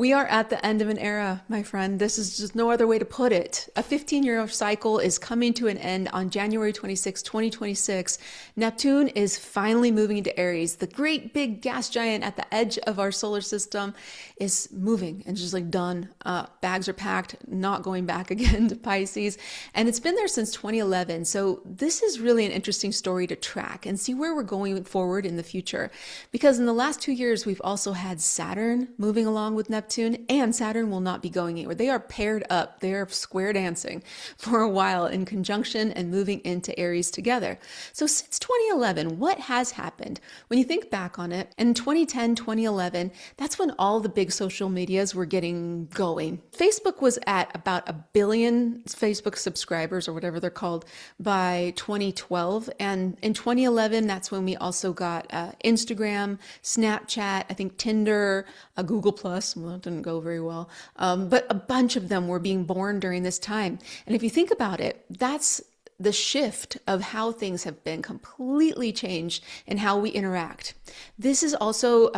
We are at the end of an era, my friend. This is just no other way to put it. A 15-year cycle is coming to an end on January 26, 2026. Neptune is finally moving into Aries. The great big gas giant at the edge of our solar system is moving and just like done. Bags are packed, not going back again to Pisces. And it's been there since 2011. So this is really an interesting story to track and see where we're going forward in the future. Because in the last 2 years, we've also had Saturn moving along with Neptune. And Saturn will not be going anywhere. They are paired up. They are square dancing for a while in conjunction and moving into Aries together. So since 2011, what has happened? When you think back on it, in 2010, 2011, that's when all the big social medias were getting going. Facebook was at about 1 billion Facebook subscribers or whatever they're called by 2012. And in 2011, that's when we also got Instagram, Snapchat, I think Tinder, Google Plus. Well, it didn't go very well. But a bunch of them were being born during this time. And if you think about it, that's the shift of how things have been completely changed in how we interact. This is also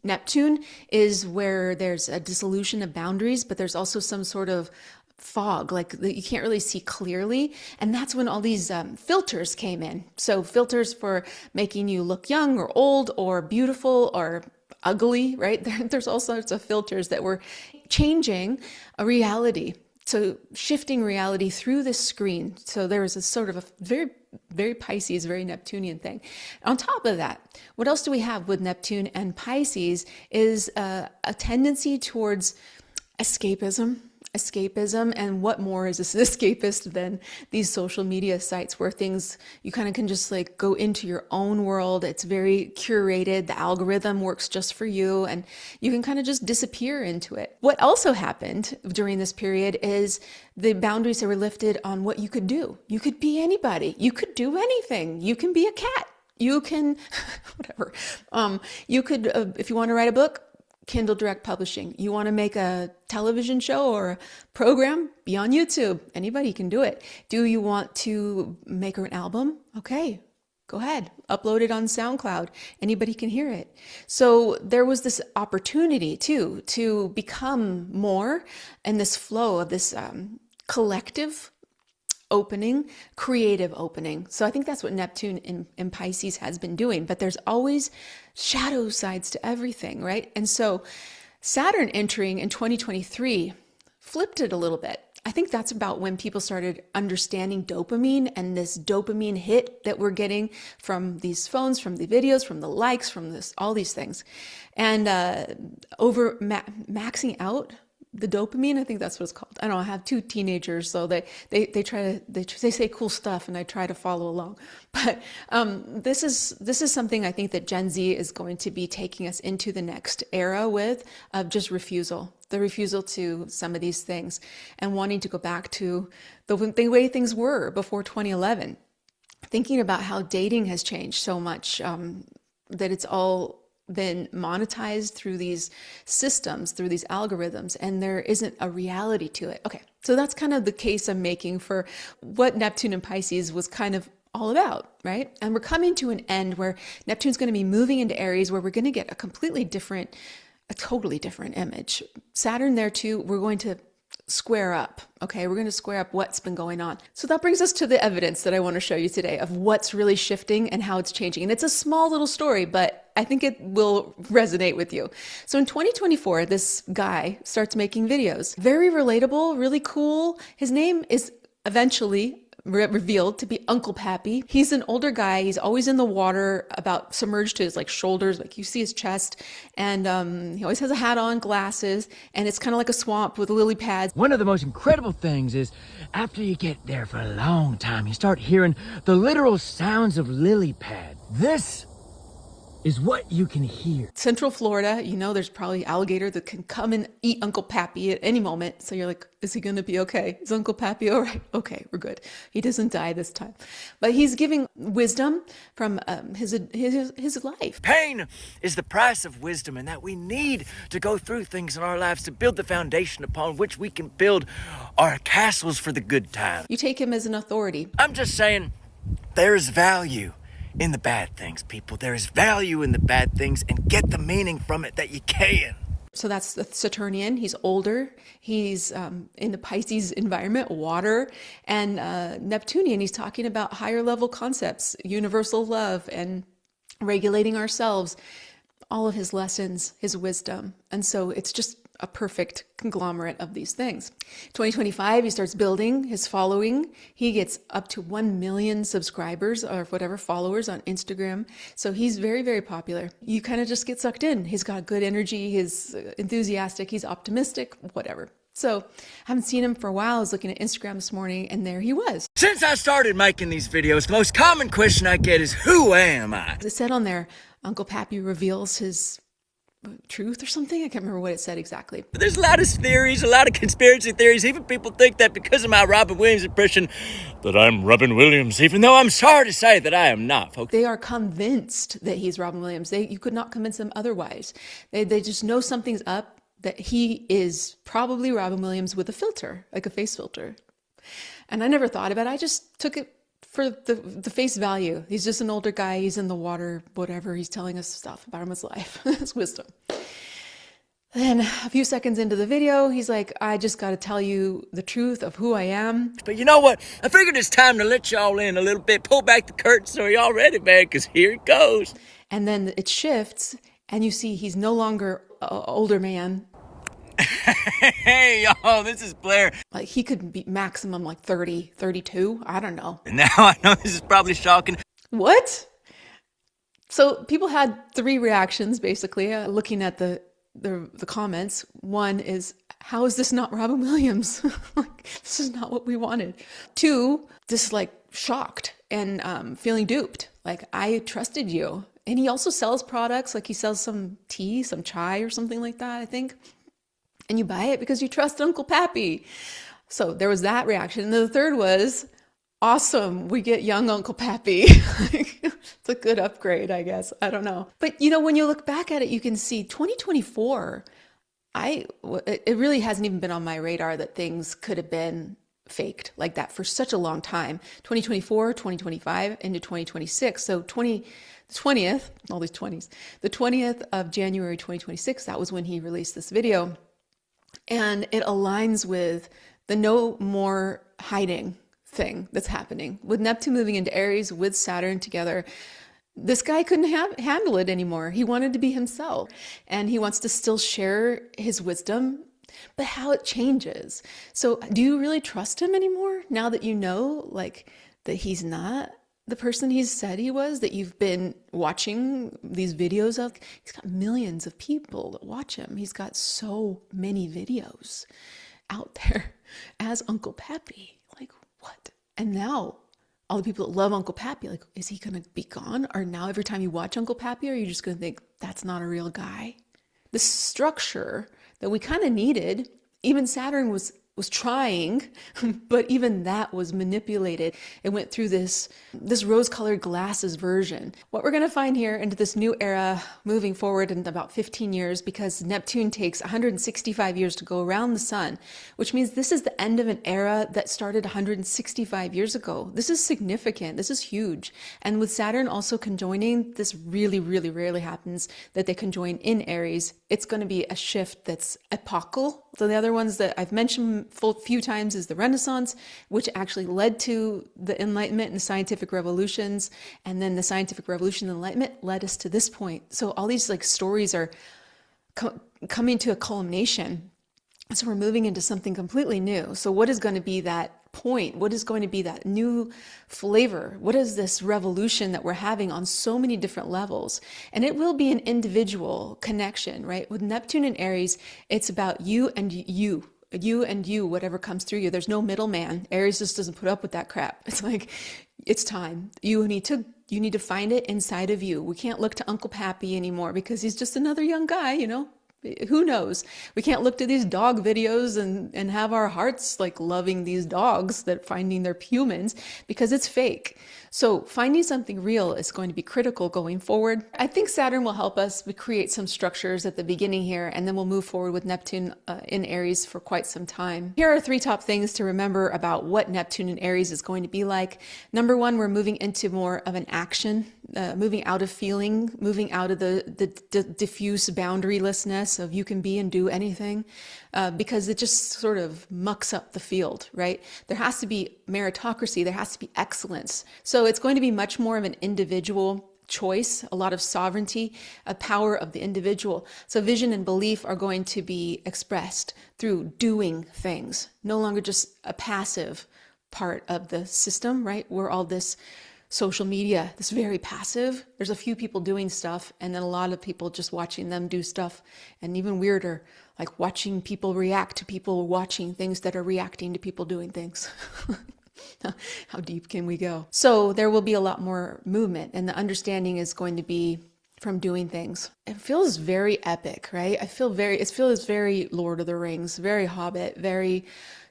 Neptune is where there's a dissolution of boundaries, but there's also some sort of fog, like you can't really see clearly. And that's when all these filters came in. So filters for making you look young or old or beautiful or ugly, right? There's all sorts of filters that were changing a reality. So shifting reality through this screen. So there was a sort of a very, very Pisces, very Neptunian thing. On top of that, what else do we have with Neptune and Pisces is a tendency towards escapism. And what more is this escapist than these social media sites where things you kind of can just like go into your own world. It's very curated. The algorithm works just for you and you can kind of just disappear into it. What also happened during this period is the boundaries that were lifted on what you could do. You could be anybody. You could do anything. You can be a cat. You can, whatever. You could, if you want to write a book, Kindle Direct Publishing. You want to make a television show or a program? Be on YouTube. Anybody can do it. Do you want to make an album? Okay, go ahead. Upload it on SoundCloud. Anybody can hear it. So there was this opportunity too to become more in this flow of this collective opening, creative opening. So I think that's what Neptune in Pisces has been doing, but there's always shadow sides to everything, right? And so Saturn entering in 2023 flipped it a little bit. I think that's about when people started understanding dopamine and this dopamine hit that we're getting from these phones, from the videos, from the likes, from this, all these things. And maxing out the dopamine, I think that's what it's called. I don't know, I have 2 teenagers, so they say cool stuff and I try to follow along. But this is something I think that Gen Z is going to be taking us into the next era with, of just refusal. The refusal to some of these things and wanting to go back to the way things were before 2011. Thinking about how dating has changed so much, that it's all been monetized through these systems, through these algorithms, and there isn't a reality to it. Okay, so that's kind of the case I'm making for what Neptune and Pisces was kind of all about, right? And we're coming to an end where Neptune's going to be moving into Aries, where we're going to get a totally different image. Saturn there too, we're going to square up. Okay, we're going to square up what's been going on. So that brings us to the evidence that I want to show you today of what's really shifting and how it's changing. And it's a small little story, but I think it will resonate with you. So in 2024, this guy starts making videos. Very relatable, really cool. His name is eventually revealed to be Uncle Pappy. He's an older guy. He's always in the water, about submerged to his like shoulders, like you see his chest. And he always has a hat on, glasses, and it's kind of like a swamp with lily pads. One of the most incredible things is after you get there for a long time, you start hearing the literal sounds of lily pad. This is what you can hear. Central Florida, you know, there's probably alligator that can come and eat Uncle Pappy at any moment. So you're like, is he going to be okay? Is Uncle Pappy all right? Okay, we're good. He doesn't die this time. But he's giving wisdom from his life. Pain is the price of wisdom, and that we need to go through things in our lives to build the foundation upon which we can build our castles for the good times. You take him as an authority. I'm just saying, there's value in the bad things, people. There is value in the bad things, and get the meaning from it that you can. So that's the Saturnian. He's older. He's in the Pisces environment, water. And Neptunian, he's talking about higher level concepts, universal love and regulating ourselves, all of his lessons, his wisdom. And so it's just a perfect conglomerate of these things. 2025, he starts building his following. He gets up to 1 million subscribers or whatever followers on Instagram. So he's very, very popular. You kind of just get sucked in. He's got good energy. He's enthusiastic. He's optimistic, whatever. So I haven't seen him for a while. I was looking at Instagram this morning and there he was. Since I started making these videos, the most common question I get is, who am I? It said on there, Uncle Pappy reveals his truth or something. I can't remember what it said exactly. There's a lot of theories, a lot of conspiracy theories. Even people think that because of my Robin Williams impression, that I'm Robin Williams, even though I'm sorry to say that I am not, folks. They are convinced that he's Robin Williams. You could not convince them otherwise. They just know something's up, that he is probably Robin Williams with a filter, like a face filter. And I never thought about it. I just took it for the face value. He's just an older guy. He's in the water, whatever. He's telling us stuff about his life, his wisdom. Then a few seconds into the video, he's like, I just got to tell you the truth of who I am. But you know what? I figured it's time to let y'all in a little bit. Pull back the curtain so y'all ready, man, because here it goes. And then it shifts, and you see he's no longer an older man. Hey, y'all, this is Blair. Like he could be maximum like 30, 32. I don't know. And now I know this is probably shocking. What? So people had 3 reactions, basically, looking at the comments. One is, how is this not Robin Williams? Like, this is not what we wanted. 2, just like shocked and feeling duped. Like, I trusted you. And he also sells products, like he sells some tea, some chai or something like that, I think. And you buy it because you trust Uncle Pappy. So there was that reaction. And the third was, awesome, we get young Uncle Pappy. It's a good upgrade, I guess. I don't know. But you know, when you look back at it, you can see 2024, it really hasn't even been on my radar that things could have been faked like that for such a long time. 2024, 2025, into 2026. So 20th, all these 20s, the 20th of January, 2026, that was when he released this video. And it aligns with the no more hiding thing that's happening. With Neptune moving into Aries, with Saturn together, this guy couldn't handle it anymore. He wanted to be himself. And he wants to still share his wisdom, but how it changes. So do you really trust him anymore now that you know, like, that he's not the person he said he was, that you've been watching these videos of? He's got millions of people that watch him. He's got so many videos out there as Uncle Pappy. Like, what? And now all the people that love Uncle Pappy, like, is he going to be gone? Or now every time you watch Uncle Pappy, are you just going to think that's not a real guy? The structure that we kind of needed, even Saturn was trying, but even that was manipulated. It went through this rose-colored glasses version. What we're going to find here into this new era moving forward in about 15 years, because Neptune takes 165 years to go around the sun, which means this is the end of an era that started 165 years ago. This is significant. This is huge. And with Saturn also conjoining, this really, really rarely happens that they conjoin in Aries. It's going to be a shift that's epochal. So the other ones that I've mentioned a few times is the Renaissance, which actually led to the Enlightenment and the scientific revolutions. And then the scientific revolution and Enlightenment led us to this point. So all these like stories are coming to a culmination. So we're moving into something completely new. So what is going to be that point? What is going to be that new flavor? What is this revolution that we're having on so many different levels? And it will be an individual connection, right? With Neptune and Aries, it's about you and you and you, whatever comes through you. There's no middleman. Aries just doesn't put up with that crap. It's like, it's time. You need to find it inside of you. We can't look to Uncle Pappy anymore because he's just another young guy, you know? Who knows? We can't look to these dog videos and have our hearts like loving these dogs that finding they're humans, because it's fake. So finding something real is going to be critical going forward. I think Saturn will help us create some structures at the beginning here, and then we'll move forward with Neptune in Aries for quite some time. Here are 3 top things to remember about what Neptune in Aries is going to be like. Number 1, we're moving into more of an action, moving out of feeling, moving out of the diffuse boundarylessness, less of you can be and do anything, because it just sort of mucks up the field, right? There has to be meritocracy, there has to be excellence. So it's going to be much more of an individual choice, a lot of sovereignty, a power of the individual. So vision and belief are going to be expressed through doing things, no longer just a passive part of the system, right? We're all this social media, this very passive. There's a few people doing stuff, and then a lot of people just watching them do stuff. And even weirder, like watching people react to people watching things that are reacting to people doing things. How deep can we go? So there will be a lot more movement, and the understanding is going to be from doing things. It feels very epic, right? It feels very Lord of the Rings, very Hobbit, very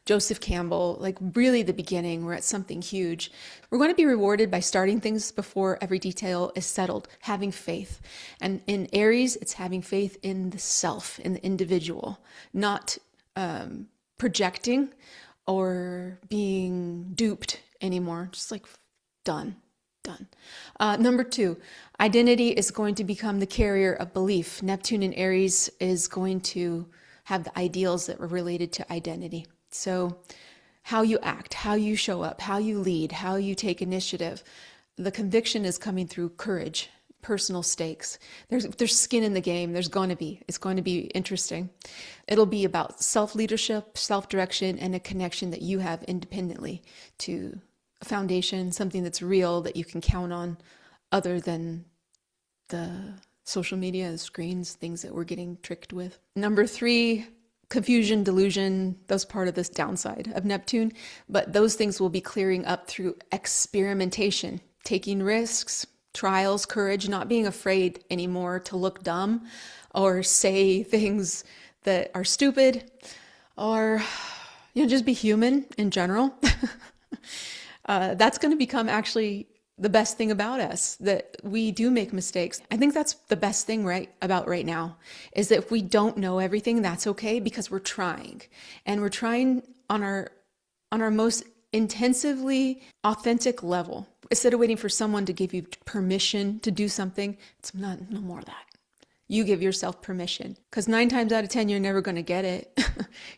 Joseph Campbell, like really the beginning. We're at something huge. We're going to be rewarded by starting things before every detail is settled, having faith. And in Aries, it's having faith in the self, in the individual, not projecting or being duped anymore. Just like done. Number 2, identity is going to become the carrier of belief. Neptune in Aries is going to have the ideals that were related to identity. So how you act, how you show up, how you lead, how you take initiative. The conviction is coming through courage, personal stakes. There's skin in the game. It's going to be interesting. It'll be about self-leadership, self-direction, and a connection that you have independently to a foundation, something that's real that you can count on, other than the social media, the screens, things that we're getting tricked with. Number 3, confusion, delusion, those part of this downside of Neptune, but those things will be clearing up through experimentation, taking risks, trials, courage, not being afraid anymore to look dumb or say things that are stupid, or just be human in general. That's going to become actually the best thing about us, that we do make mistakes. I think that's the best thing right now, is that if we don't know everything, that's okay, because we're trying. And we're trying on our most intensively authentic level. Instead of waiting for someone to give you permission to do something, it's no more of that. You give yourself permission, because 9 times out of 10, you're never going to get it.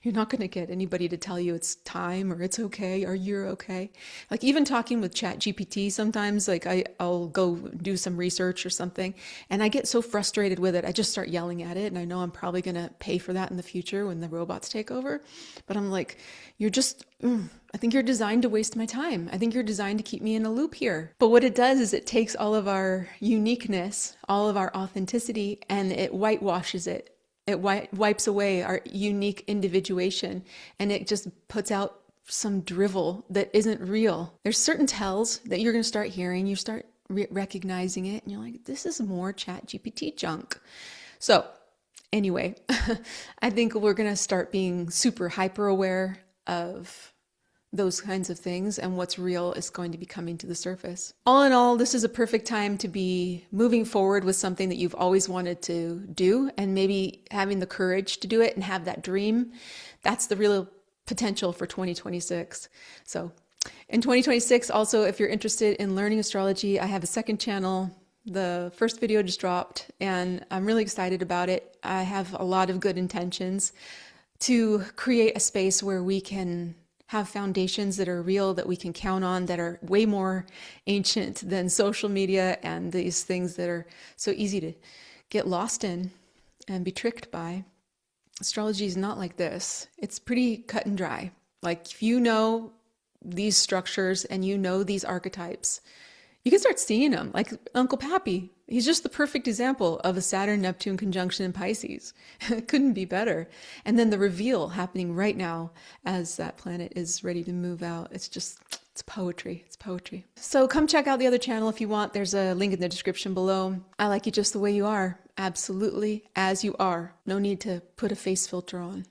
You're not going to get anybody to tell you it's time or it's okay or you're okay. Like even talking with Chat GPT, sometimes like I'll go do some research or something, and I get so frustrated with it. I just start yelling at it, and I know I'm probably going to pay for that in the future when the robots take over. But I'm like, I think you're designed to waste my time. I think you're designed to keep me in a loop here. But what it does is it takes all of our uniqueness, all of our authenticity, and it whitewashes it. It wipes away our unique individuation, and it just puts out some drivel that isn't real. There's certain tells that you're going to start hearing. You start recognizing it, and you're like, this is more Chat GPT junk. So anyway, I think we're going to start being super hyper aware of those kinds of things, and what's real is going to be coming to the surface. All in all, this is a perfect time to be moving forward with something that you've always wanted to do, and maybe having the courage to do it and have that dream. That's the real potential for 2026. So in 2026, also, if you're interested in learning astrology, I have a second channel. The first video just dropped, and I'm really excited about it. I have a lot of good intentions to create a space where we can have foundations that are real, that we can count on, that are way more ancient than social media and these things that are so easy to get lost in and be tricked by. Astrology is not like this. It's pretty cut and dry. Like if you know these structures and you know these archetypes, you can start seeing them. Like Uncle Pappy, he's just the perfect example of a Saturn-Neptune conjunction in Pisces. It couldn't be better. And then the reveal happening right now as that planet is ready to move out. It's poetry. It's poetry. So come check out the other channel if you want. There's a link in the description below. I like you just the way you are. Absolutely as you are. No need to put a face filter on.